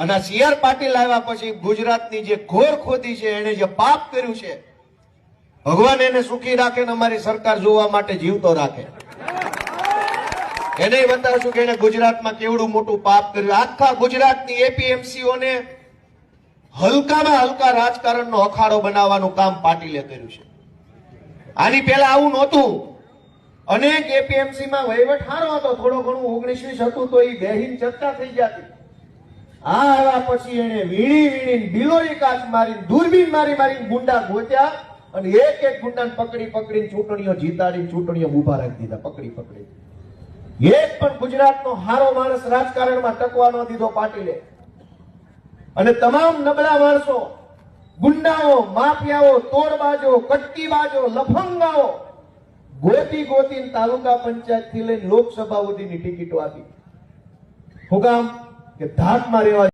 અને સી.આર. પાટીલ આવ્યા પછી ગુજરાતની જે ઘોર ખોદી છે, એને જે પાપ કર્યું છે, ભગવાન એને સુખી રાખે ને અમારી સરકાર જોવા માટે જીવતો રાખે. એને બતાવશું કે એને ગુજરાતમાં કેવડું મોટું પાપ કર્યું. આખા ગુજરાતની એપીએમસીઓને હલકામાં હલકા રાજકારણનો અખાડો બનાવવાનું કામ પાટીલે કર્યું છે. આની પહેલા આવું નહોતું. અનેક એપીએમસીમાં વહીવટ સારો હતો, થોડો ઘણું 19-20 હતું તો એ બેહીન ચર્ચા થઈ જતી. આ આવ્યા પછી એને વીણી બિલોરી કાચ મારીને દૂરબીન મારીને ગુંડા ગોત્યા અને એક એક ગુંડાને પકડીને ચૂંટણીઓ જીતાડીને ચૂંટણીઓ ઉભા રાખી દીધા. પકડી એક પણ ગુજરાતનો હારો માણસ રાજકારણમાં ટકવા ન દીધો પાટીલે. અને તમામ નબળા માણસો, ગુંડાઓ, માફિયાઓ, તોડબાજો, કટકીબાજો, લફંગાઓ ગોતીને તાલુકા પંચાયત થી લઈને લોકસભા સુધીની ટિકિટો આપી. હું કામ કે ધાકમાં રહેવા